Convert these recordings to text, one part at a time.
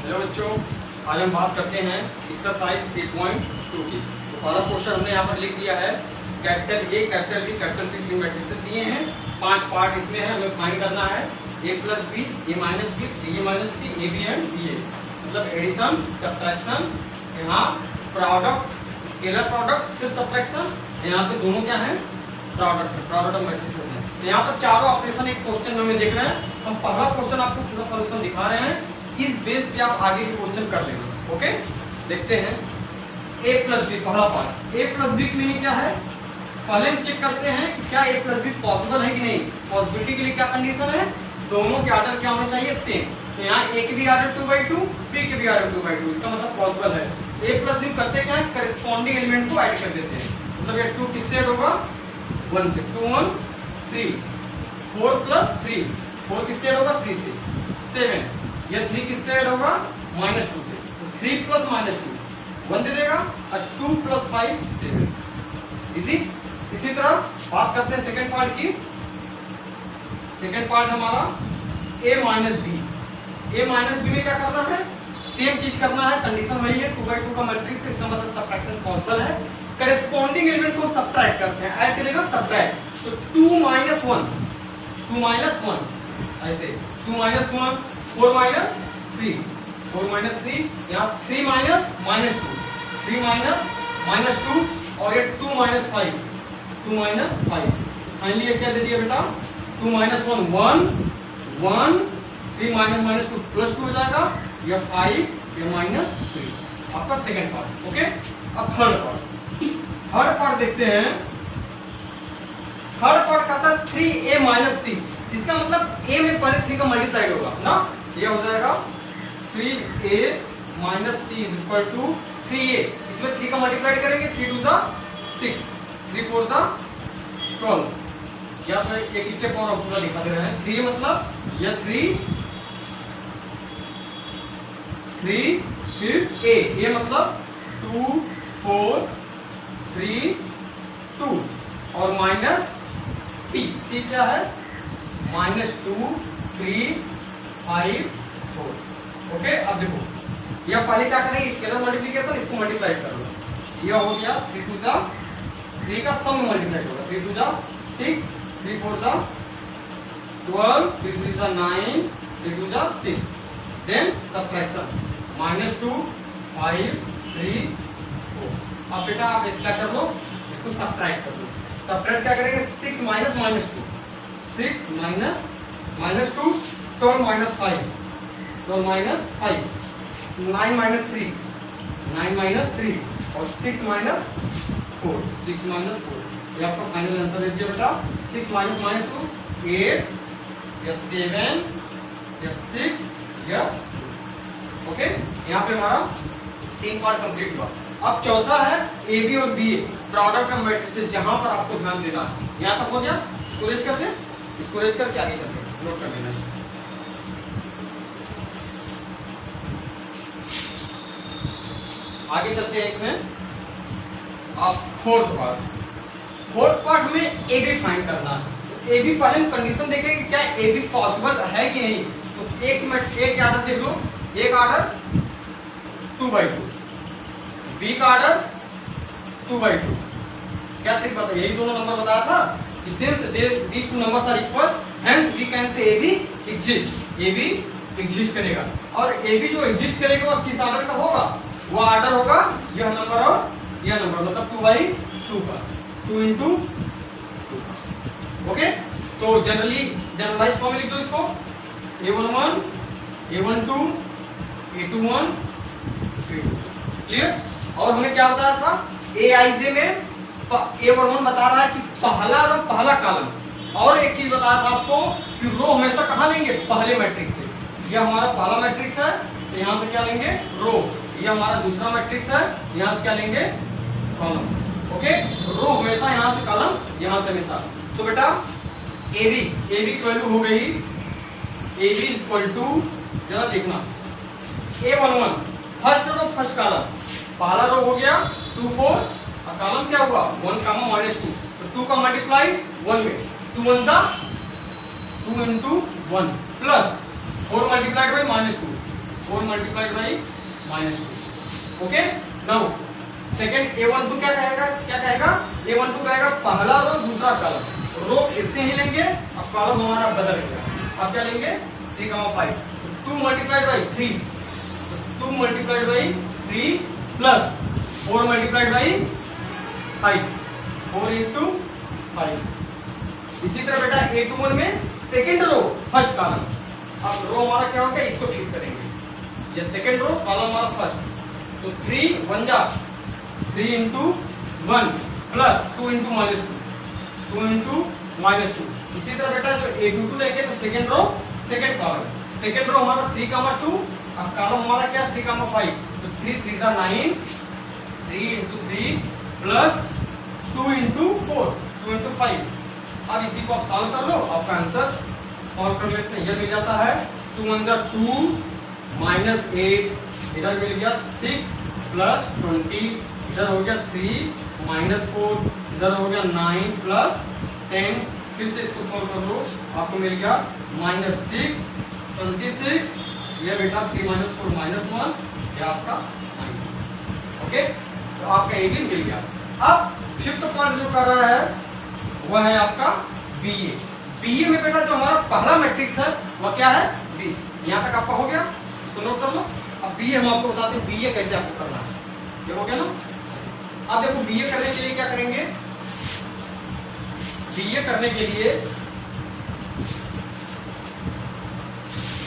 Hello बच्चों, आज हम बात करते हैं एक्सरसाइज 3.2 की। तो पहला क्वेश्चन हमने यहाँ पर लिख दिया है, capital A, capital B, capital C, तीन मैट्रिसेस दिए हैं, 5 पार्ट इसमें है, हमें फाइंड करना है A plus B, A minus B, A minus C, A B and B A. मतलब एडिशन, सब्ट्रैक्शन, यहाँ प्रोडक्ट, स्केलर प्रोडक्ट, फिर सब्ट्रैक्शन। यहाँ पे दोनों क्या है, प्रोडक्ट है, प्रोडक्ट ऑफ मैट्रिसेस है। तो यहाँ पर चारों ऑपरेशन एक क्वेश्चन में देख रहे हैं। हम पहला क्वेश्चन आपको पूरा सोल्यूशन दिखा रहे हैं, इस बेस पे आप आगे के क्वेश्चन कर लेना। ओके, देखते हैं a प्लस बी, पहला पार्ट। a प्लस बी की मीनिंग क्या है, पहले हम चेक करते हैं कि क्या a प्लस बी पॉसिबल है कि नहीं। पॉसिबिलिटी के लिए क्या कंडीशन है, दोनों के ऑर्डर क्या होना चाहिए, सेम। तो यहाँ a के भी ऑर्डर 2/2, b के भी ऑर्डर 2/2, इसका मतलब पॉसिबल है। a प्लस बी करते क्या है, करस्पॉन्डिंग एलिमेंट को ऐड कर देते हैं। मतलब ये 2 किससे ऐड होगा, 1 से। 2 1 3, 4 प्लस 3, 4 किससे ऐड होगा, 3 से। 7, यह 3 किससे ऐड होगा, -2 से। तो 3 प्लस -2 1 दे देगा, और 2 प्लस 5 7। इसी तरह बात करते हैं सेकंड पार्ट की। सेकंड पार्ट हमारा a minus B. a minus B में क्या करना है, सेम चीज करना है, कंडीशन वही है, 2/2 का मैट्रिक्स है, इसका मतलब सब्ट्रैक्शन पॉसिबल है। करेस्पॉन्डिंग एलिमेंट को सब्ट्रैक्ट करते हैं, ऐड करेगा सब्ट्रैक्ट। तो 2 - 1, 2 - 1 ऐसे, 2 - 1, 4 - 3, 4 - 3, यहाँ 3 - -2, 3 - -2, और ये 2 - 5, 2 - 5। फाइनली ये क्या दे दिया बेटा, 2 - 1 1 1, 3 - -2 +2 हो जाएगा, या 5 या -3। आपका सेकेंड पार्ट। ओके, अब थर्ड पार्ट देखते हैं। थर्ड पार्ट कहता है 3a माइनस सी। इसका मतलब a में पहले 3 का मल्टीप्लाई होगा ना, ये हो जाएगा 3a minus C is equal to 3a। इसमें 3 का मल्टीप्लाई करेंगे, 3 2 6, 3 4 12। या तो एक स्टेप और पूरा दिखा दे रहे हैं। 3 मतलब यह 3 फिर a मतलब 2 4 3 2, और माइनस सी क्या है, -2 3 5 4। ओके, अब देखो यह पहले क्या करेंगे, स्केलर मल्टीप्लिकेशन, इसको मल्टीप्लाई कर लो। यह हो गया 3 2 3 का सम मल्टीप्लाई होगा, 3 2 6, 3 4 12, 3 3 9, 3 2 6। Then subtraction, -2 5 3 4। अब बेटा आप क्या कर लो, इसको सब्ट्रैक्ट कर लो। सब्ट्रैक्ट क्या करेंगे, 6 - -2, 6 - -2, 12 - 5, 12 - 5, 9 - 3, 9 - 3, और 6 - 4, 6 - 4। ये आपका फाइनल आंसर दे दिया बेटा। 6 - -2 8, या 7, या 6, या 2। ओके, यहाँ पे हमारा 3 पार्ट कंप्लीट हुआ। अब चौथा है ए बी और B A, product of matrices, जहां पर आपको ध्यान देना है। यहां तक हो गया, इसको रेज करते हैं, इसको रेज करके आगे चलते हैं, नोट कर लेना। आगे चलते हैं इसमें। अब फोर्थ पार्ट में ए बी फाइंड करना है। ए बी पहले हम कंडीशन देखेंगे कि क्या ए बी पॉसिबल है कि नहीं। तो एक ऑर्डर देख लो, एक ऑर्डर 2/2, बी का ऑर्डर 2/2। क्या ट्रिक बताया, यही दोनों नंबर बताया था कि since these two numbers are equal, hence we can say A B exist. A B exist करेगा, और ए बी जो एग्जिस्ट करेगा वो किस ऑर्डर का होगा, वो ऑर्डर होगा यह नंबर और यह नंबर, मतलब 2/2 का, 2 × 2। ओके, तो जनरलाइज फॉर्म में लिख दो इसको, a11 a12 a21 a22। Clear. और हमने क्या बताया था, AIJ में A11 बता रहा है कि पहला रो पहला कॉलम, और एक चीज बताया था आपको कि रो हमेशा कहां लेंगे, पहले मैट्रिक्स से। यह हमारा पहला मैट्रिक्स है, तो यहां से क्या लेंगे, रो। यह हमारा दूसरा मैट्रिक्स है, यहां से क्या लेंगे, कॉलम। ओके, रो हमेशा यहां से, कॉलम यहां से हमेशा। तो बेटा ए बी की वैल्यू हो गई, ए बी इक्वल टू, जरा देखना, A11 first row first column, पहला रो हो गया 2 4, और कॉलम क्या हुआ 1 -2। तो 2 का मल्टीप्लाई 1 में, 2 1 2 × 1 plus 4 multiplied by -2, 4 multiplied by -2। Okay, now second A12 क्या कहेगा A12 कहेगा पहला रो दूसरा कॉलम। रो फिर से ही लेंगे, अब कॉलम हमारा बदल गया। अब क्या लेंगे 3, 5, 2 multiplied by 3, 2 multiplied by 3 plus 4 multiplied by 5, 4 into 5। इसी तरह बेटा A21 में सेकंड रो फर्स्ट कॉलम। अब रो हमारा क्या हो गया, इसको फिक्स करेंगे। ये सेकंड रो कॉलम हमारा फर्स्ट, तो 3 1 जा 3 इंटू 1 प्लस 2 इंटू -2, 2 इंटू -2। इसी तरह बेटा जो A22 लेंगे तो second row second column, second row हमारा 3, 2, अब कॉलम हमारा क्या 3, 5, तो 3 3 जा 9, 3 इंटू 3 प्लस 2 इंटू 4, 2 इंटू 5। अब इसी को आप सॉल्व कर लो, आपका आंसर सॉल्व कर लेते हैं। ये मिल जाता है 2 1 जा 2 -8, इधर मिल गया 6 प्लस 20, इधर हो गया 3 -4, इधर हो गया 9 प्लस 10। फिर से इसको सॉल्व कर लो, आपको मिल गया -6 26। ये बेटा 3 -4 -1, ये आपका 9। ओके, तो आपका ए भी मिल गया। अब फिफ्थ पार्ट जो कर रहा है वह है आपका बीए। बीए में बेटा जो हमारा पहला मैट्रिक्स है वह क्या है बी। यहां तक आपका हो गया, इसको नोट कर लो। अब बीए हम आपको बताते हैं बीए कैसे आपको करना है। ये हो गया ना। अब देखो बीए करने के लिए क्या करेंगे, बीए करने के लिए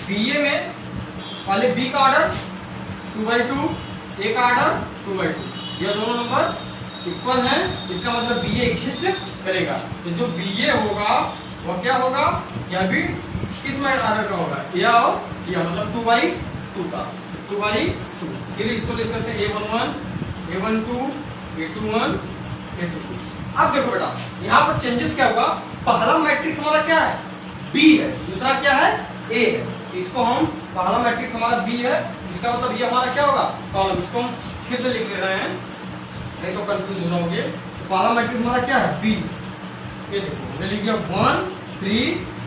बीए में पहले बी का ऑर्डर 2/2, ए का ऑर्डर 2/2, ये दोनों नंबर इक्वल है, इसका मतलब बीए एग्जिस्ट करेगा। तो जो बीए होगा वह क्या होगा, यह भी किस में ऑर्डर का होगा, या और या मतलब 2/2 का, 2/2। फिर इसको लिख सकते हैं A11, A12, A21, A22। अब देखो बेटा यहाँ पर चेंजेस क्या होगा, पहला मैट्रिक्स हमारा क्या है बी है, दूसरा क्या है ए है। इसको हम पहला मैट्रिक्स हमारा बी है, इसका मतलब ये हमारा क्या होगा कॉलम। इसको हम फिर से लिख ले रहे हैं, नहीं तो कंफ्यूज हो जाओगे। तो पहला मैट्रिक्स हमारा क्या है बी। ये देखो हमने लिख दिया 1 3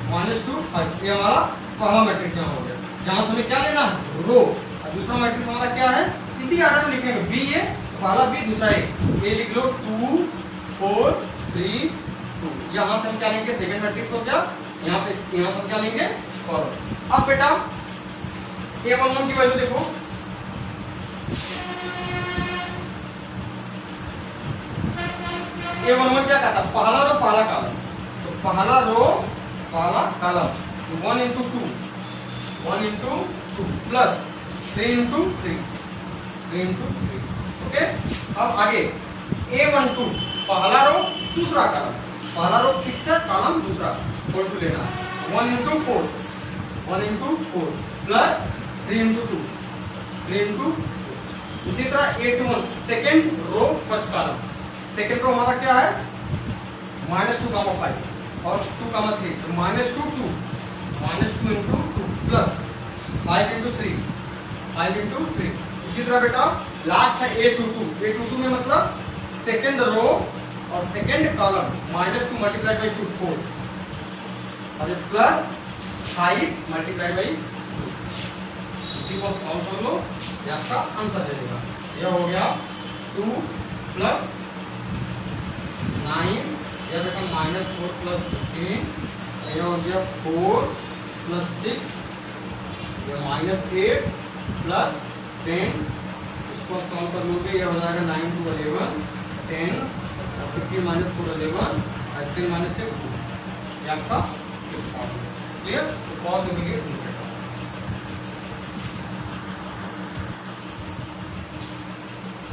-2 5, ये हमारा पहला मैट्रिक्स यहाँ हो गया। जहां से हमें क्या लेना है रो, और दूसरा मैट्रिक्स हमारा क्या है इसी आर्डर में लिखेंगे बी ए, पहला बी दूसरा ए लिख लो 2 4 3 2। यहां से हम क्या लेंगे सेकंड मैट्रिक्स हो गया, यहाँ से हम क्या लेंगे कॉलम। अब बेटा A11 की वैल्यू देखो, A11 क्या कहता है पहला रो पहला कॉलम, तो पहला रो पहला column 1 into 2, 1 into 2 plus 3 into 3, 3 into 3। Okay, अब आगे A12 पहला रो दूसरा कॉलम, पहला रो फिक्स है कॉलम दूसरा 4 लेना, 1 into 4, 1 into 4 plus 3 into 2, 3 into. इसी तरह A21 second row first column, second row हमारा क्या है -2, 5 और 2, 3, तो -2 2, -2 इंटू 2 प्लस 5 इंटू 3, 5 इंटू 3। इसी तरह बेटा लास्ट है A22, A22 में मतलब सेकेंड रो और सेकेंड कॉलम -2 मल्टीप्लाइड बाई 2 4 और प्लस 5 मल्टीप्लाइड बाई 2। इसी को सॉल्व कर लो, ये आपका आंसर दे देगा। यह हो गया 2 प्लस 9, यह बेटा -4 प्लस 15, यह हो गया 4 प्लस 6, यह -8 प्लस 10। इसको सॉल्व कर लोगे यह हो जाएगा 9 to 11 10, 15 - 4 11, 3 - 6 2। ये आपका क्लियर। तो पॉज इमीडिएट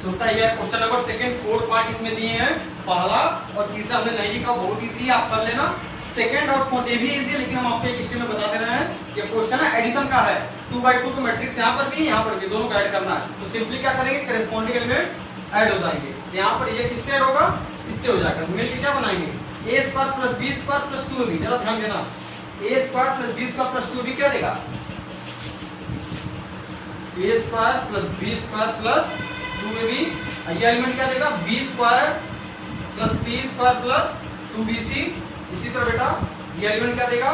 सुनता है क्वेश्चन नंबर सेकंड 4 पार्ट इसमें दिए हैं, पहला और तीसरा हमने नहीं लिखा, बहुत इजी है, आप कर लेना। सेकंड और फोर्थ ये भी इजी है, लेकिन हम आपको एक स्टेप में बता दे रहे हैं कि क्वेश्चन है एडिशन का है, 2/2 तो मैट्रिक्स यहाँ पर भी यहाँ पर भी दोनों को ऐड करना है। तो सिंपली क्या करेंगे करेस्पॉन्डिंग एलिमेंट्स ऐड हो जाएंगे। यहाँ पर ये किससे ऐड होगा, इससे हो जाएगा। मिलकर क्या बनाएंगे a² + b² + 2ab। जरा ध्यान देना, a² + b² + 2ab क्या देगा a² + b² + 2ab। ये एलिमेंट क्या देगा b² + c² + 2bc। इसी तरह बेटा ये एलिमेंट क्या देगा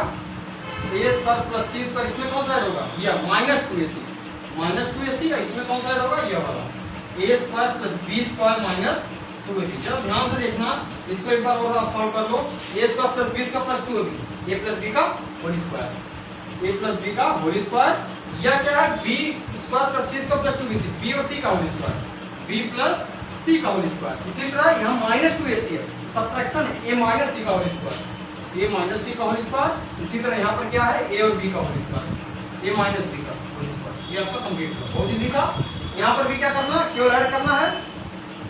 a² + c², इसमें कौन सा ऐड होगा यह -2ac, -2ac का, इसमें कौन सा ऐड होगा, ये वाला a square plus b square minus 2ac। चलो ध्यान से देखना, इसको एक बार और आप सॉल्व कर लो। a square plus b square plus 2ab, a plus b का whole square, a plus b का होल स्क्वायर, या क्या है b square plus c square plus 2bc, b और c का whole square, b plus c का whole square. इसी तरह यहाँ -2ac है, सब्ट्रैक्शन है, a माइनस c का whole square, a minus c का होल स्क्वायर। इसी तरह यहाँ पर क्या है, a और b का whole square, a minus b का होल स्क्वायर। ये आपका कंप्लीट हुआ, बहुत इजी था। यहाँ पर भी क्या करना, केवल ऐड करना है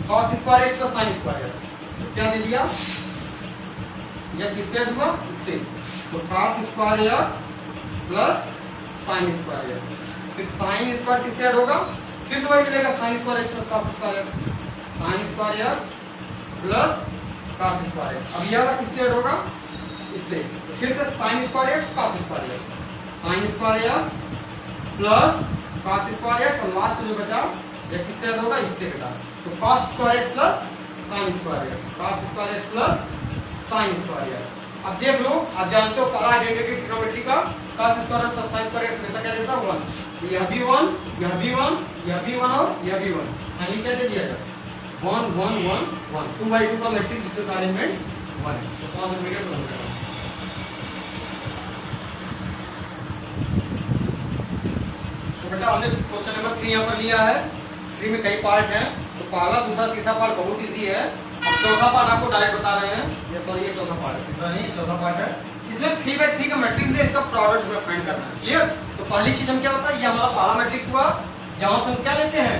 cos square x plus sin square x। तो क्या दे दिया, यह किससे ऐड हुआ, इससे, तो cos square x plus sin square x। फिर sin स्क्वायर किससे ऐड होगा, फिर से वही मिलेगा sin square x plus cos square x, sin square x plus cos square x। अब यह किससे ऐड होगा, इससे, फिर से sin square x cos square x, sin square x plus cos square x, और लास्ट जो बचा यह किससे ऐड होगा, इससे बेटा, तो cos square x plus sin square x, cos square x plus sin square x। अब देख लो, आप जानते हो पहला आइडेंटिटी ट्रिग्नोमेट्री का cos square plus sin square x हमेशा क्या देता है, 1। यह भी 1, यह भी 1, यह भी 1 और यह भी 1, फाइनली क्या दे दिया जाए, 1 1 1 1, 2/2 का मैट्रिक्स जिससे अरेंजमेंट 1 है। तो 5 मिनट हो जाएगा। बेटा हमने क्वेश्चन नंबर 3 यहाँ पर लिया है। 3 में कई पार्ट हैं, तो पहला, दूसरा, तीसरा पार्ट बहुत इजी है। अब चौथा पार्ट आपको डायरेक्ट बता रहे हैं, ये सॉरी ये चौथा पार्ट है, तीसरा नहीं, चौथा पार्ट है। इसमें 3/3 का मैट्रिक्स है, इसका प्रोडक्ट हमें फाइंड करना है, क्लियर। तो पहली चीज हम क्या होता है, ये हमारा पहला मैट्रिक्स हुआ, जहां से हम क्या लेते हैं,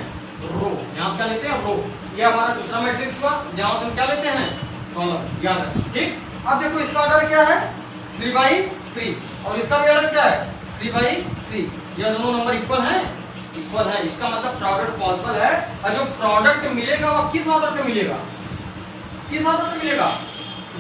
रो, यहाँ से क्या लेते हैं, रो। ये हमारा दूसरा मैट्रिक्स हुआ, जहां से हम क्या लेते हैं, कॉलम, याद है, ठीक। अब देखो इसका ऑर्डर क्या है, 3/3, और इसका भी ऑर्डर क्या है, 3/3। यह दोनों नंबर इक्वल हैं, इक्वल है, इसका मतलब प्रोडक्ट पॉसिबल है। और जो प्रोडक्ट मिलेगा वो किस ऑर्डर पे मिलेगा, किस ऑर्डर पे मिलेगा,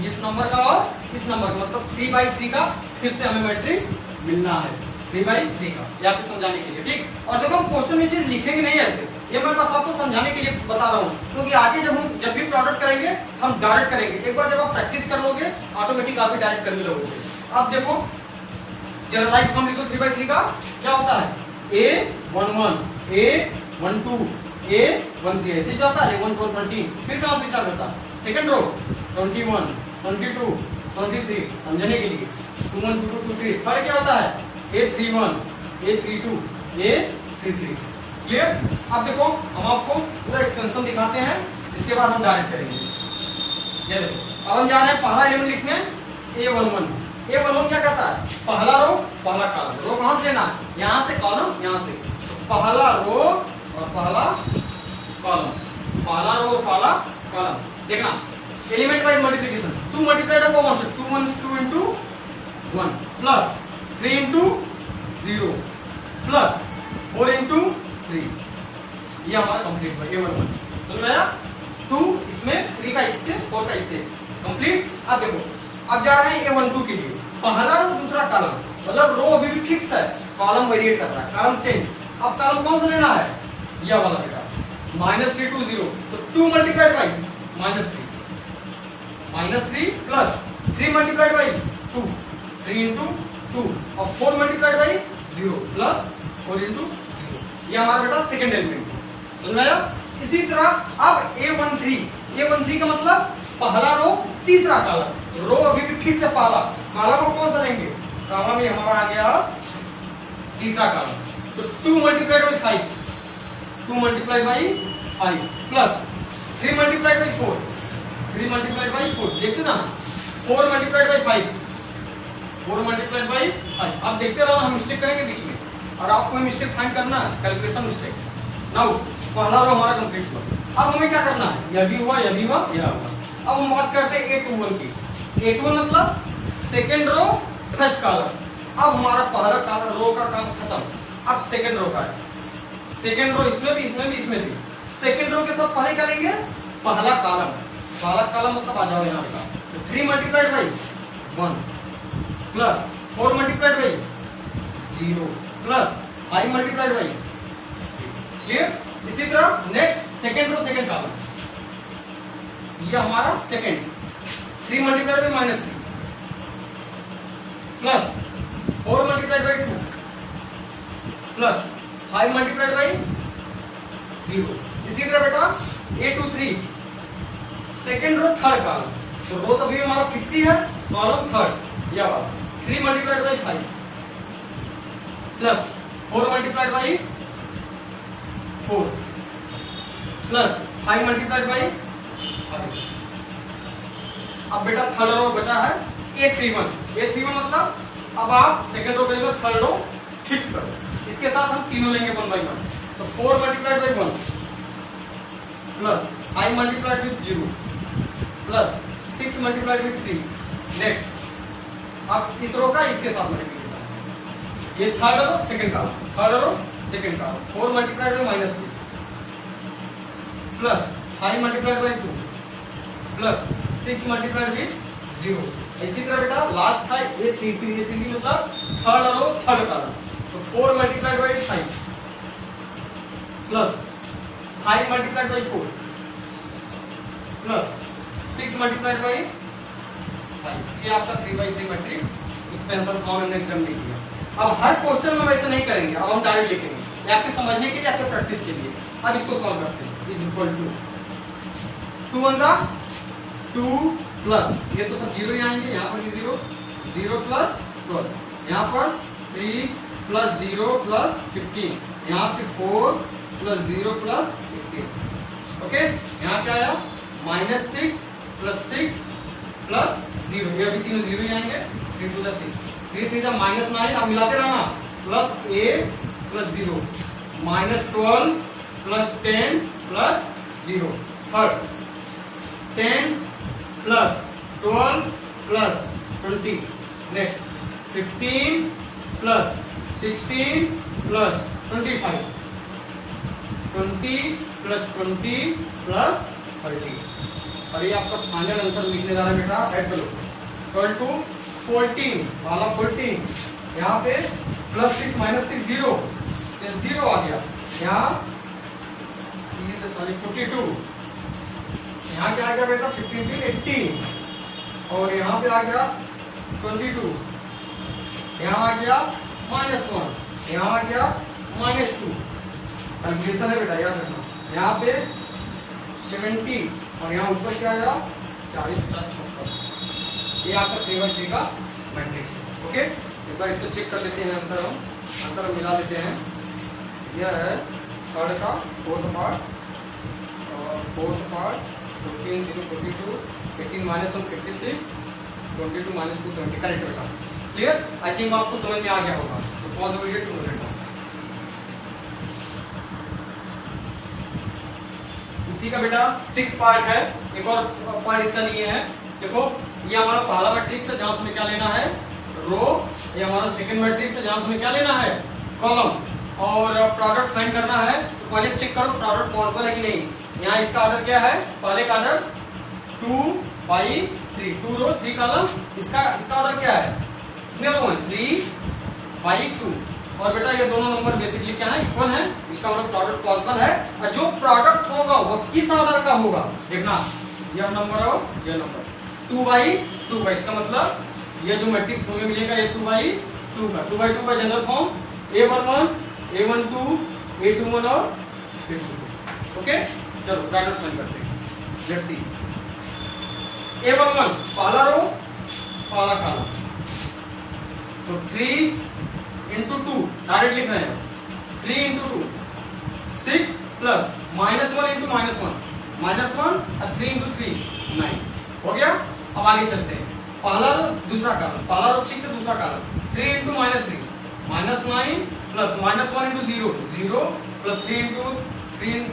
इस नंबर का और इस नंबर का, मतलब 3/3 का फिर से हमें मैट्रिक्स मिलना है, 3/3 का, ये आपको समझाने के लिए, ठीक। और देखो हम क्वेश्चन में चीज लिखेंगे नहीं ऐसे, ये मैं बस आपको समझाने के लिए बता रहा हूँ, क्योंकि आगे जब भी प्रोडक्ट करेंगे हम डायरेक्ट करेंगे। एक बार जब आप प्रैक्टिस कर लोगे ऑटोमेटिक आप भी डायरेक्ट करने लगोगे। अब देखो जनरलाइज फॉर्म लिखो 3/3 का, क्या होता है, A11, A12, A13, ऐसे जाता है, 11 12 13। फिर कहां से स्टार्ट होता है, सेकंड रो, 21 22 23, समझने के लिए 21 22 23। थर्ड क्या होता है, A31, A32, A33, क्लियर। अब देखो हम आपको पूरा एक्सपेंशन दिखाते हैं, इसके बाद हम डायरेक्ट करेंगे। ये देखो अब हम जा रहे हैं पहला एलिमेंट लिखने, A11। A11 क्या कहता है, पहला रो पहला कॉलम, रो कहां से लेना है, यहां से, कॉलम यहां से, तो पहला रो और पहला कॉलम, पहला रो और पहला कॉलम। देखना एलिमेंट वाइज मल्टीप्लिकेशन, 2 मल्टीप्लाइड है 1 से, 2 into 1 plus 3 into 0 plus 4 into 3, ये हमारा कंप्लीट हुआ A11। समझ में आया, 2 इसमें, 3 का इससे, 4 का इससे, कंप्लीट। अब देखो अब जा रहे हैं A12 के लिए, पहला रो दूसरा कॉलम, मतलब रो अभी भी फिक्स है, कॉलम वेरिएट कर रहा है, कॉलम चेंज। अब कॉलम कौन सा लेना है, यह वाला बेटा, -3 to 0, तो 2 multiplied by -3 plus 3 multiplied by 2, 3 into 2, और 4 मल्टीप्लाइड बाई 0 प्लस 4 into 0, ये हमारा बेटा सेकेंड एलिमेंट, समझ में आया। इसी तरह अब A13 का मतलब पहला रो तीसरा कॉलम, रो अभी भी फिक्स है, पहला कॉलम को कौन सा लेंगे, कॉलम ये हमारा आ गया तीसरा कॉलम, तो 2 multiplied by 5, 2 multiplied by 5 plus 3 multiplied by 4, 3 multiplied by 4, देखते ना, 4 मल्टीप्लाइड बाई 5, 4 मल्टीप्लाइड बाई 5। अब देखते रहना, हम मिस्टेक करेंगे बीच में, और आपको मिस्टेक फाइंड करना है, कैलकुलेशन मिस्टेक। नाउ पहला रो हमारा कंप्लीट हुआ, अब हमें क्या करना है, यह भी हुआ, यह भी हुआ, यह हुआ। अब हम बात करते हैं A21 की, A21 मतलब सेकेंड रो फर्स्ट कॉलम। अब हमारा पहला कॉलम रो का काम खत्म, अब सेकेंड रो का है, सेकेंड रो इसमें भी, इसमें भी, इसमें भी, सेकेंड रो के साथ पहले क्या लेंगे, पहला कॉलम, पहला कॉलम मतलब आ जाओ यहाँ का, तो 3 multiplied by 1 plus 4 multiplied by 0 plus 5 multiplied by, clear. इसी तरह next second row second column, ये हमारा second, 3 multiplied by -3 plus 4 multiplied by 2 plus 5 multiplied by 0। इसी तरह बेटा A to 3 second row third column, तो रो तो भी हमारा फिक्स ही है, कॉलम थर्ड या 3 multiplied by 5 plus 4 multiplied by 4 plus 5 multiplied by 5। अब बेटा थर्ड रो बचा है A31। A31 मतलब अब आप सेकेंड रो के थर्ड रो फिक्स करो। इसके साथ हम तीनों लेंगे 1 बाई 1, तो 4 multiplied by 1 plus 5 multiplied with 0 plus 6 multiplied with 3। Next अब इस रो का इसके साथ मल्टीप्लिकेशन, ये थर्ड रो सेकंड का, थर्ड रो सेकंड का 4 multiplied by -3 plus 5 multiplied by 2 plus 6 multiplied with 0। इसी तरह बेटा लास्ट था A33 मतलब थर्ड रो थर्ड कॉलम, तो 4 multiplied by 5 plus 5 multiplied by 4 plus 6 multiplied by 5। ये आपका 3/3 मैट्रिक्स एक्सपेंशन फॉर्म हमने एकदम नहीं किया। अब हर क्वेश्चन में वैसे नहीं करेंगे, अब हम डायरेक्ट लिखेंगे, ये आपके समझने के लिए, आपके प्रैक्टिस के लिए। अब इसको सॉल्व करते हैं। इज इक्वल टू 2 1 जा 2 प्लस ये तो सब जीरो ही आएंगे, यहाँ पर भी 0 0 प्लस 12, यहाँ पर 3 प्लस 0 प्लस 15, यहाँ पे 4 प्लस 0 प्लस 15। ओके, यहाँ क्या आया -6 प्लस 6 प्लस 0, ये अभी तीनों 0 ही आएंगे। 3 2 6 3 3 -9, आप मिलाते रहना, plus 8 plus 0 -12 plus 10 plus 0। Third 10 plus 12 plus 20। Next 15 plus 16 plus 25, 20 plus 20 plus 30। और ये आपका फाइनल आंसर लिखने जा रहा है बेटा, ऐड करो। 12 टू 14 वाला 14, यहाँ पे प्लस 6 -6 0, 0 आ गया। यहाँ 42, यहाँ क्या आ गया बेटा 15 18, और यहाँ पे आ गया 22, यहाँ आ गया -1, यहाँ आ गया -2। कैलकुलेशन है बेटा, याद रखना। यहाँ पे 70 और यहाँ ऊपर क्या आया 40 50 56। ये आपका 3/3 का मैट्रिक्स है। ओके, एक बार इसको चेक कर लेते हैं। आंसर हम मिला लेते हैं। यह है थर्ड का फोर्थ पार्ट, और फोर्थ पार्ट 14 0 42 18 -1 56 22 -2 70। करेक्ट बेटा, क्लियर? आई थिंक आपको समझ में आ गया होगा। So pause the video to minute. इसी का बेटा 6 पार्ट है, एक और पार्ट इसका लिए है। देखो ये हमारा पहला मैट्रिक्स है, जहां से हमें क्या लेना है रो। ये हमारा सेकंड मैट्रिक्स है, जहां से हमें क्या लेना है कॉलम, और प्रोडक्ट फाइंड करना है। तो पहले चेक करो प्रोडक्ट पॉसिबल है कि नहीं। यहाँ इसका ऑर्डर क्या है, पहले का ऑर्डर 2/3, 2 रो 3 कॉलम। इसका ऑर्डर क्या है, कितने रो है 3/2। और बेटा ये दोनों नंबर बेसिकली क्या है, इक्वल है। इसका मतलब प्रोडक्ट पॉसिबल है। और जो प्रोडक्ट होगा वो किस ऑर्डर का होगा, देखना यह नंबर और यह नंबर 2/2 का। इसका मतलब ये जो मैट्रिक्स हमें मिलेगा ये 2/2 का। 2/2 का general form A11 A12 A21 और A22। ओके, चलो पैटर्न फाइंड करते हैं। Let's see. A11 पहला रो पहला कॉलम, तो 3 into 2 डायरेक्ट लिख रहे हैं। 3 into 2 6 प्लस -1 into -1 -1 और 3 into 3 9 हो गया। अब आगे चलते हैं। पहला रो दूसरा कॉलम, पहला रो 6 से दूसरा column 3 into -3 -9 plus -1 into 0 0 plus 3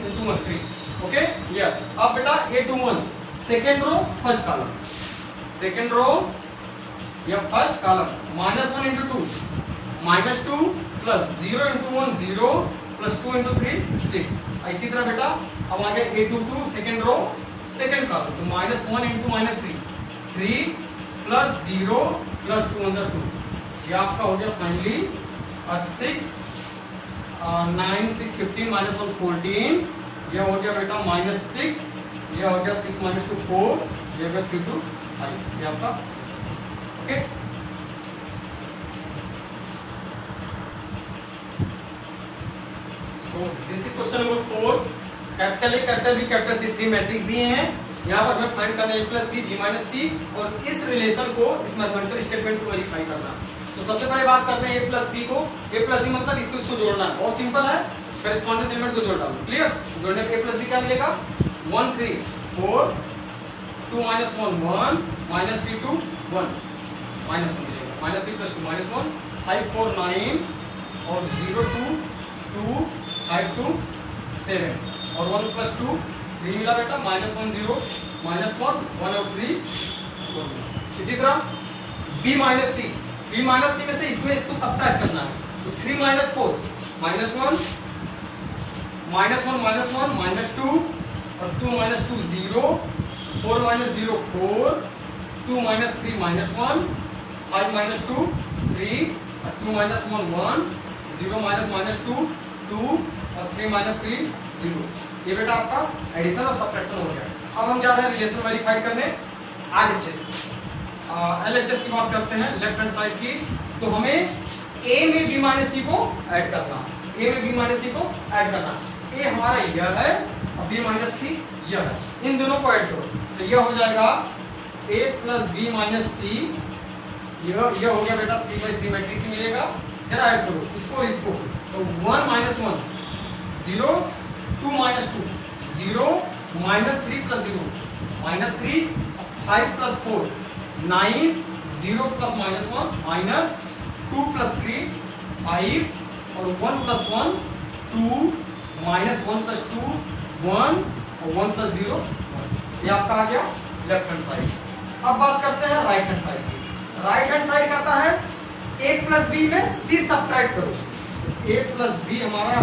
into 1 3। Okay, yes. अब बेटा A21 second row first column, second row या first column -1 into 2 -2 plus 0 into 1 0 plus 2 into 3 6। इसी तरह बेटा अब आ गया A22 second row second column, तो -1 into -3 3 प्लस 0 प्लस 2 under 2। ये आपका हो गया फाइनली 6 9 6 15 -1 14। ये हो गया बेटा -6, ये हो गया 6 -2 4, ये हो गया 3 2 5। ये आपका okay. So this is question number 4। Capital A capital B capital C 3 matrix दिए हैं। यहाँ पर हमें फाइंड करना है a plus B B minus C और इस रिलेशन को इस मैथमेटिकल स्टेटमेंट को वेरीफाई करना। तो सबसे पहले बात करते हैं a प्लस बी को। a प्लस बी मतलब इसको जोड़ना है, बहुत सिंपल है, करेस्पॉन्डेंस एलिमेंट को जोड़ डालो। क्लियर? जोड़ने पे a प्लस बी क्या मिलेगा 1 3 4 2 माइनस 1 1 माइनस 3 2 1 माइनस 1 मिलेगा, माइनस 3 प्लस 2 माइनस 1 5 4 9 और 0 2 2 5 2 7 और 1 प्लस 2 3 मिला बेटा, माइनस 1 0 माइनस 1 1 और 3 1। इसी तरह b माइनस सी में से इसमें इसको सब्ट्रैक्ट करना है। तो 3 minus 4 minus 1 minus 1 minus 1 minus 2 और 2 minus 2 0 4 minus 0 4 2 minus 3 minus 1 5 minus 2 3 और 2 माइनस 1 1 0 माइनस माइनस 2 2 और 3 माइनस 3 0। ये बेटा आपका एडिशन और सब्ट्रैक्शन हो गया। अब हम जा रहे हैं रिलेशन वेरीफाई करने RHS LHS की बात करते हैं लेफ्ट हैंड साइड की। तो हमें a में b माइनस सी को ऐड करना, a में b माइनस सी को ऐड करना। a हमारा यह है और b माइनस सी यह है, इन दोनों को ऐड करो तो यह हो जाएगा a प्लस b माइनस सी। यह हो गया बेटा 3/3 मैट्रिक्स मिलेगा। जरा ऐड करो इसको तो 1 minus 1 0 2 minus 2 0 minus 3 plus 0 minus 3 5 plus 4 9 0 plus minus 1 minus 2 plus 3 5 और 1 प्लस 1 2 माइनस 1 प्लस 2 1 और 1 प्लस 0 1। ये आपका आ गया लेफ्ट हैंड साइड। अब बात करते हैं राइट हैंड साइड की। राइट हैंड साइड कहता है a प्लस बी में c सब्ट्रैक्ट करो। a प्लस बी हमारा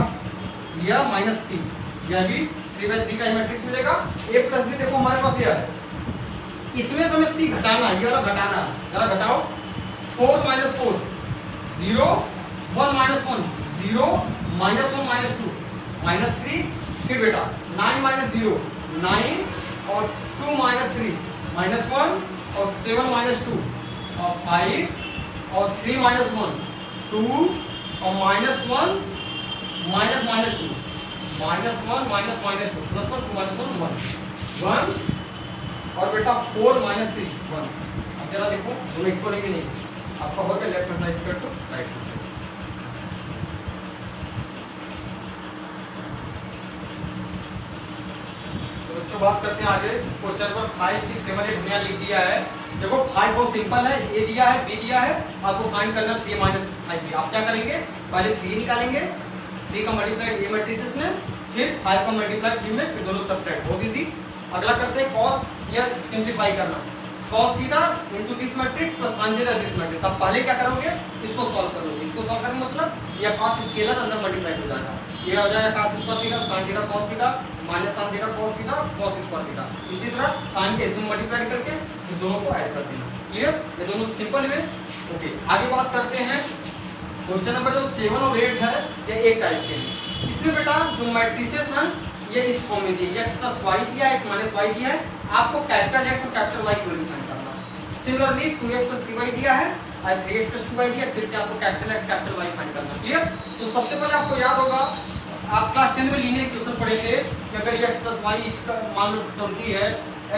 यह माइनस c, यह भी 3/3 का मैट्रिक्स मिलेगा। a प्लस बी देखो हमारे पास यह है, इसमें से हमें c घटाना है, ये वाला घटाना है, जरा घटाओ 4 minus 4 0 1 minus 1 0 minus 1 minus 2 minus 3 फिर बेटा 9 माइनस 0 9 और 2 माइनस 3 माइनस 1 और 7 माइनस 2 और 5 और 3 माइनस 1 2 और minus 1 minus minus 2 minus 1 minus minus 2 plus 1 2 minus 1 1 और बेटा 4 माइनस 3 1। अब जरा देखो दोनों इक्वल है कि नहीं, आपका हो गया left hand side equal to right hand side. तो बच्चों बात करते हैं आगे क्वेश्चन नंबर 5 6 7 8 हमने लिख दिया है। देखो 5 बहुत सिंपल है, a दिया है b दिया है, आपको फाइंड करना 3 माइनस 5b। आप क्या करेंगे, पहले 3 निकालेंगे, 3 का मल्टीप्लाई a मैट्रिसेस में, फिर 5 का मल्टीप्लाई b में, फिर दोनों सब्ट्रैक्ट। बहुत इजी। अगला करते हैं cos या सिंपलीफाई करना, cos theta into this matrix plus sin theta this matrix. आप पहले क्या करोगे, इसको सॉल्व करोगे। इसको सॉल्व करने मतलब यह cos स्केलर अंदर मल्टीप्लाई हो जाएगा, ये हो जाएगा cos square theta sin theta cos theta minus sin theta cos theta cos square theta. इसी तरह sin के इसमें मल्टीप्लाई करके फिर दोनों को ऐड कर देना। क्लियर? ये दोनों सिंपल हुए। ओके, आगे बात करते हैं क्वेश्चन नंबर जो 7 और 8 है, ये एक टाइप के हैं। इसमें बेटा जो मैट्रिसेस हैं ये इस फॉर्म में दी है, x प्लस वाई दिया है, x माइनस वाई दिया है, आपको कैपिटल x और कैपिटल y की वैल्यू फाइंड करना है। सिमिलरली 2x प्लस 3y दिया है और 3x प्लस 2y दिया है, फिर से आपको capital x capital y find करना है। क्लियर? तो सबसे पहले आपको याद होगा, आप क्लास 10 में लीनियर इक्वेशन पढ़े थे कि अगर ये x प्लस वाई मान लो 20 है,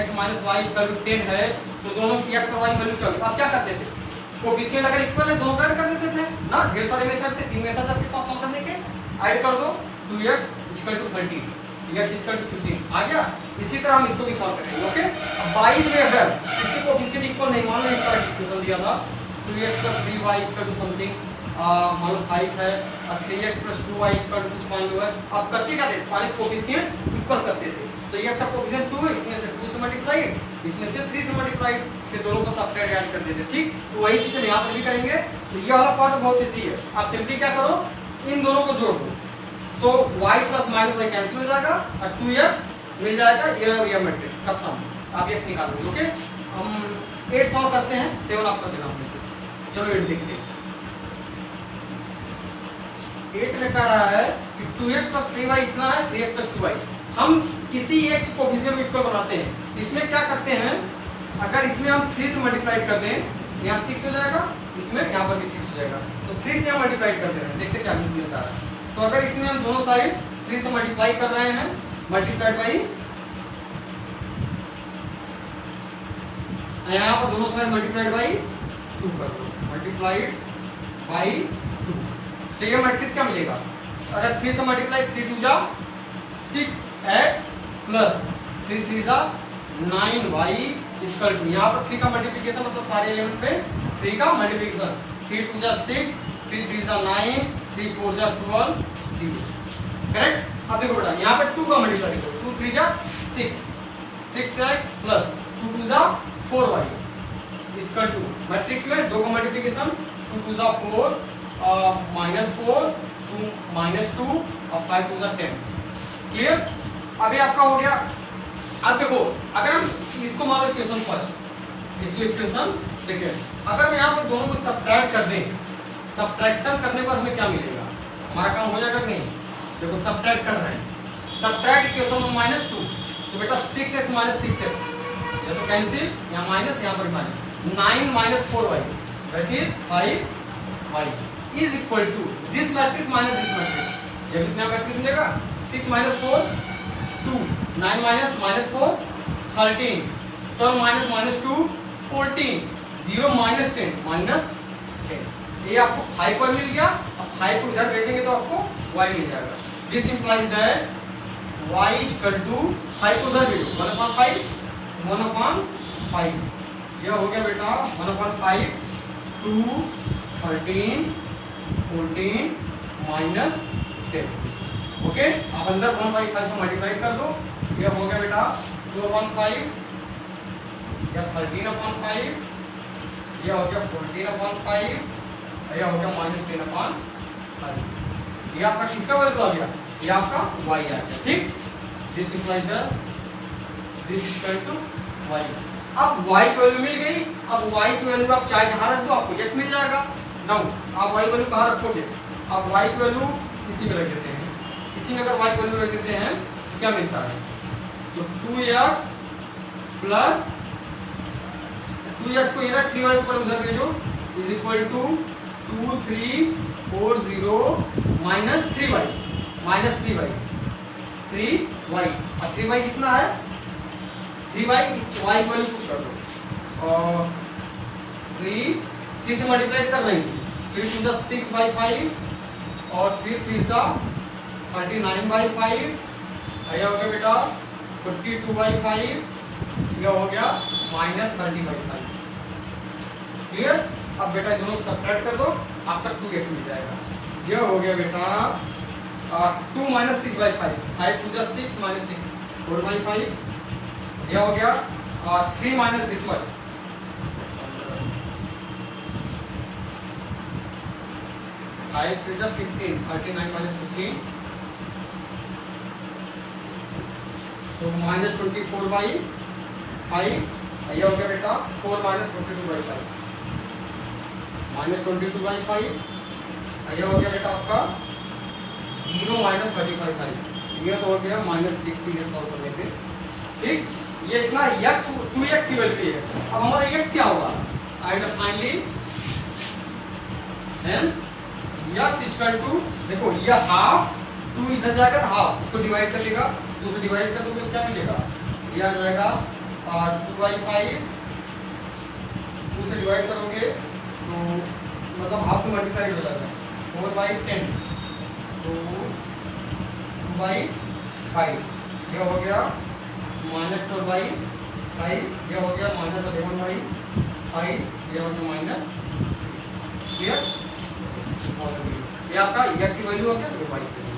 x minus y equal to 10 है, तो दोनों की x और y वैल्यू क्या होगी? आप क्या करते थे, कोएफिशिएंट अगर इक्वल है दोनों का ऐड कर देते थे ना। ढेर सारे मेथड थे, 3 मेथड आपके पास कौन करने के, ऐड कर दो 2x equal to 30 x equal to 15 आ गया। इसी तरह हम इसको भी सॉल्व करेंगे। ओके, अब y में अगर इसके कोएफिशिएंट इक्वल नहीं, मान लो इस तरह इक्वेशन दिया था 2x + 3y equal to something मान लो 5 है और 3x + 2y इक्वल टू कुछ मान लो है। अब करते क्या थे, पहले कोएफिशिएंट इक्वल करते थे, तो ये सब कोएफिशिएंट 2 है, इसमें से 2 से मल्टीप्लाइड, इसमें से 3 से मल्टीप्लाइड, फिर दोनों को सब्ट्रैक्ट ऐड कर देते। ठीक, तो वही चीज हम यहां पर भी करेंगे। तो ये वाला पार्ट बहुत इजी है, आप सिंपली क्या करो, इन दोनों को जोड़ दो, तो y plus minus y cancel हो जाएगा और 2x मिल जाएगा, ये और ये मैट्रिक्स का सम, आप x निकाल लो। ओके, हम 8 सॉल्व करते हैं, 7 आपका देना अपने से। चलो 8 देखते हैं। 8 में कह रहा है कि 2x + 3y इतना है, 3x + 2y। हम किसी एक कोएफिशिएंट को इक्वल बनाते हैं। इसमें क्या करते हैं, अगर इसमें हम 3 से मल्टीप्लाई कर दें, यहाँ 6 हो जाएगा, इसमें यहाँ पर भी 6 हो जाएगा, तो 3 से हम मल्टीप्लाई कर दे रहे हैं, देखते क्या मिलता है। तो अगर इसमें हम दोनों साइड 3 से मल्टीप्लाई कर रहे हैं, मल्टीप्लाइड बाई, यहाँ पर दोनों साइड मल्टीप्लाइड बाई 2 कर दो, मल्टीप्लाइड बाई 2। तो ये मैट्रिक्स क्या मिलेगा? अगर 3 से मल्टीप्लाई, 3 2 जा 6x प्लस 3 3 जा 9y इक्वल टू, यहाँ पर 3 का मल्टीप्लिकेशन मतलब सारे एलिमेंट पे 3 का मल्टीप्लिकेशन, 3 2 जा 6, 3 3 जा 9, 3 4 जा 12, 0। करेक्ट। अब देखो बेटा यहाँ पे 2 का मल्टीप्लाई करो, 2 3 जा 6, 6x प्लस 2 2 जा 4y इक्वल टू, मैट्रिक्स में 2 का मल्टीप्लिकेशन, 2 2 जा 4, -4, 2 -2 और 5 2 जा 10। क्लियर। अभी आपका हो गया। अब देखो अगर हम इसको मान लो इक्वेशन फर्स्ट, इसको इक्वेशन सेकंड, अगर हम यहाँ पर दोनों को सब्ट्रैक्ट कर दें, सब्ट्रैक्शन करने पर हमें क्या मिलेगा? हमारा काम हो जाएगा कि नहीं? देखो सब्ट्रैक्ट कर रहे हैं, सब्ट्रैक्ट इक्वेशन में -2, तो बेटा 6x - 6x या तो कैंसिल, यहाँ माइनस यहाँ पर minus, 9 - 4y that is 5y is equal to this matrix minus this matrix. ये कितना मैट्रिक्स मिलेगा? 6 - 4 2, 9 - 4 13, 12 - 2 14, 0 - 10 -10। ये आपको 5 पर मिल गया। अब 5 को इधर भेजेंगे तो आपको y मिल जाएगा। This implies that y is equal to 5 को उधर भेजो 1/5 1/5। ये हो गया बेटा 1/5 2 13 14 -10। ओके, अब अंदर 1/5 से मल्टीप्लाई कर दो। ये हो गया बेटा 2/5 या 13/5, ये हो गया 14/5, ये हो गया -10/5। ये आपका किसका वैल्यू आ गया? ये आपका y आ गया। ठीक, this equals this equal to y। अब y की वैल्यू मिल गई। अब y की वैल्यू आप चाहे जहां रख दो आपको x मिल जाएगा। नाउ आप y वैल्यू कहां रखोगे? आप y की वैल्यू इसी में रख देते हैं। इसी में अगर y की वैल्यू रख देते हैं तो क्या मिलता है? तो 2x प्लस 2x को इधर 3y ऊपर उधर भेजो is equal to 2 3 4 0 -3y 3y। अब 3y कितना है? 3y y की वैल्यू पुट कर दो और 3 से मल्टीप्लाई करना है इसमें। 3 2 जा 6/5 और 3 3 जा 39/5। यह हो गया बेटा 42/5। यह हो गया -30/5। क्लियर। अब बेटा दोनों सब्ट्रैक्ट कर दो, आपका 2x मिल जाएगा। यह हो गया बेटा 2 - 6/5, 5 2 जा 6 -6 4/5। यह हो गया 3 माइनस दिस मच 5 3 जा 15, 39 - 15, so -24/5। यह हो गया बेटा 4 - 42/5, -22/5। यह हो गया बेटा आपका 0 - 35/5। यह तो हो गया -6 ये सॉल्व करने पे। ठीक, ये इतना x 2x की वैल्यू है। अब हमारा x क्या होगा? And finally hence x equal to, देखो ये हाफ 2 इधर जाएगा तो हाफ इसको डिवाइड कर देगा, 2 से डिवाइड कर दोगे तो क्या मिलेगा? ये आ जाएगा 2/5, 2 से डिवाइड करोगे तो मतलब हाफ से मल्टीप्लाई हो जाएगा 4/10, तो 2/5। ये हो गया -12/5, ये हो गया -11/5, ये हो गया माइनस। क्लियर। ये आपका x की वैल्यू हो गया, तो y की वैल्यू।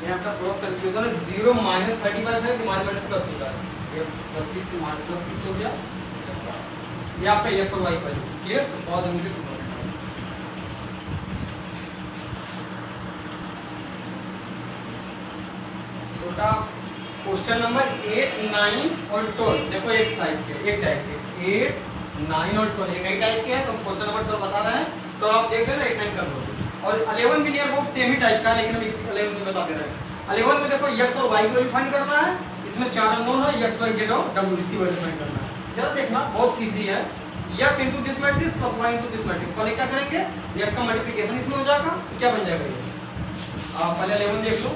ये आपका क्रॉस कंफ्यूजन है। 0 - 35 है कि -+ होगा। ये +6 से -6 हो गया। ये आपका x और y की वैल्यू। क्लियर। तो पॉज इमीडिएट छोटा क्वेश्चन नंबर 8 9 और 12। देखो एक टाइप के 8 9 और 12 एक ही टाइप के हैं। तो क्वेश्चन नंबर 12 बता रहे हैं, तो आप देख लेना 8 9 कर लो। और 11 भी near about same he type का है, लेकिन अभी 11 में बता दे रहे हैं। 11 में देखो x और y की वैल्यू फाइंड करना है। इसमें 4 अननोन है, x y z और w, इसकी वैल्यू फाइंड करना है। जरा देखना बहुत इजी है। x into this matrix plus y into this matrix. पहले क्या करेंगे, x का मल्टीप्लिकेशन इसमें हो जाएगा तो क्या बन जाएगा ये, आप पहले 11 देख लो,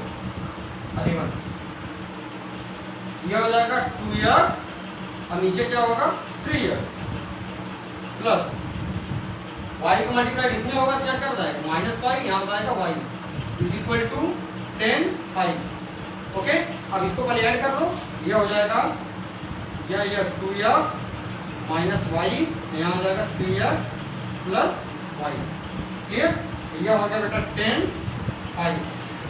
11 ये हो जाएगा 2x और नीचे क्या होगा 3x प्लस y का मल्टीप्लाई इसमें होगा तो क्या कर जाएगा माइनस y, यहाँ हो जाएगा y is equal to 10 5। Okay, अब इसको पहले ऐड कर लो, ये हो जाएगा ये 2x माइनस y, यहाँ हो जाएगा 3x प्लस y। क्लियर, ये हो गया बेटा 10 5।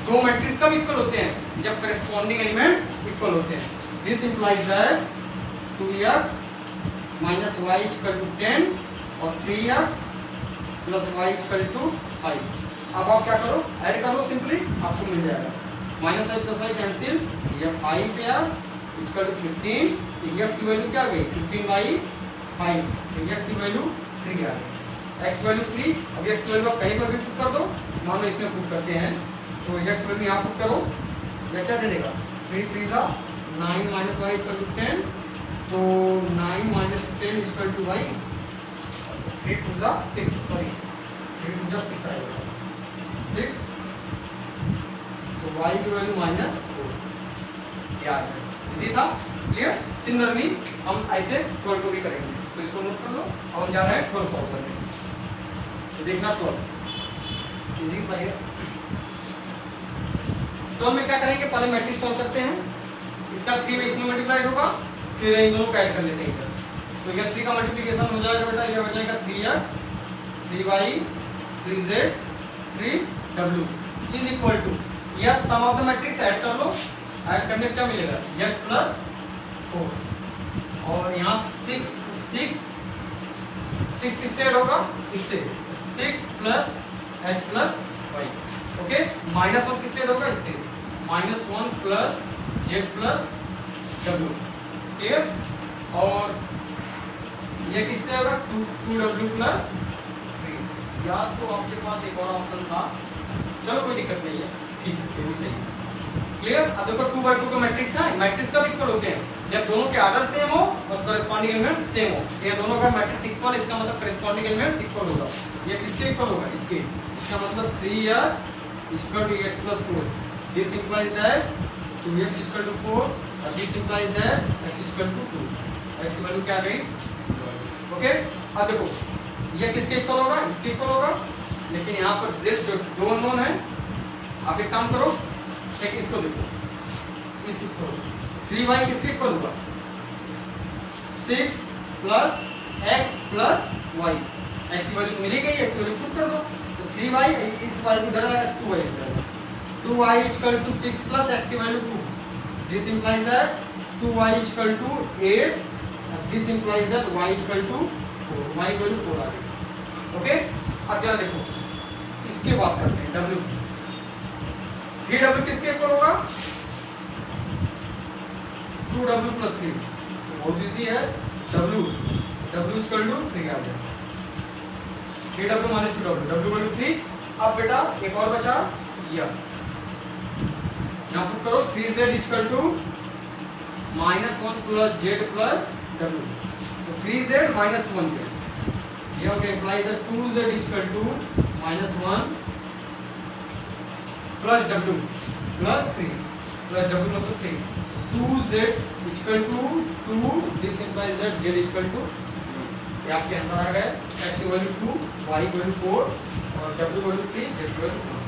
दो मैट्रिक्स कब इक्वल होते हैं, जब करेस्पॉन्डिंग एलिमेंट्स इक्वल होते हैं। This implies that 2x minus y equal to 10 और 3x plus y equal to 5। अब आप क्या करो, ऐड कर लो सिंपली, आपको मिल जाएगा minus y plus y cancel, ये 5 यार इक्वल टू 15, x की वैल्यू क्या आ गई 15/5, x की वैल्यू 3 आ गई, x की वैल्यू 3। अब x की वैल्यू आप कहीं पर भी पुट कर दो, मान लो इसमें पुट करते हैं तो x की वैल्यू यहाँ पुट करो, या क्या दे देगा 3 3 जा 9 माइनस y इक्वल टू 10, तो 9 माइनस 10 इक्वल टू y, 3 2 जा 6, सॉरी 3 2 जा 6 आएगा 6, तो y की वैल्यू -4 याद है, इजी था। क्लियर, सिमिलरली हम ऐसे 12 को भी करेंगे, तो इसको नोट कर लो। अब हम जा रहे हैं 12 सॉल्व करने, तो देखना 12 इजी था ये। तो हम क्या करेंगे, पहले मैट्रिक्स सॉल्व करते हैं, इसका 3 इसमें मल्टीप्लाइड होगा, फिर इन दोनों को ऐड कर लेते हैं इधर। तो ये 3 का मल्टीप्लिकेशन हो जाएगा बेटा, ये हो जाएगा 3x 3y 3z 3w is equal to, यह सम ऑफ द मैट्रिक्स ऐड कर लो, ऐड करने पे क्या मिलेगा x प्लस 4 और यहाँ 6 किससे ऐड होगा, इससे 6 plus x plus y। Okay, -1 किससे ऐड होगा, इससे -1 plus z plus w। Clear, और ये किससे होगा 2w प्लस 3। या तो आपके पास एक और ऑप्शन था, चलो कोई दिक्कत नहीं है, ठीक है ये भी सही है। क्लियर, अब देखो 2/2 का मैट्रिक्स है, मैट्रिक्स कब इक्वल होते हैं, जब दोनों के आर्डर सेम हो और कॉरेस्पॉन्डिंग एलिमेंट्स सेम हो। ये दोनों का मैट्रिक्स इक्वल, इसका मतलब कॉरेस्पॉन्डिंग एलिमेंट्स इक्वल होगा। ये किसके इक्वल होगा, इसके, इसका मतलब 3x equal to x plus 4। This implies that 2x equal to 4 और this implies that x equal to 2। x की वैल्यू क्या आ गई। ओके, अब देखो ये किसके इक्वल होगा, इसके इक्वल होगा, लेकिन यहाँ पर z जो 2 अननोन है, आप एक काम करो, एक इसको देखो, इसको 3y किसके इक्वल होगा 6 plus x plus y। x की वैल्यू तो मिली गई है, तो पुट कर दो, तो 3y इस वैल्यू इधर आएगा 2y इधर, 2y equal to 6 plus x की value 2। This implies that 2y equal to 8, this implies that y equal to 4, y equal to 4 आ गई। ओके, अब जरा देखो इसके बात करते हैं, w 3w किसके इक्वल होगा 2w प्लस 3, बहुत इजी है, w इक्वल टू 3 आ गया, 3w minus 2w, w equal to 3। अब बेटा एक और बचा, यहाँ पुट करो 3z equal to -1 plus z plus w, तो 3z माइनस 1z, ये हो गया imply that 2z equal to -1 plus w plus 3 plus w मतलब 3, 2z equal to 2, this implies that z equal to, ये आपके आंसर आ गया, x की value 2, y की वैल्यू 4 और w की वैल्यू 3, z की वैल्यू 1।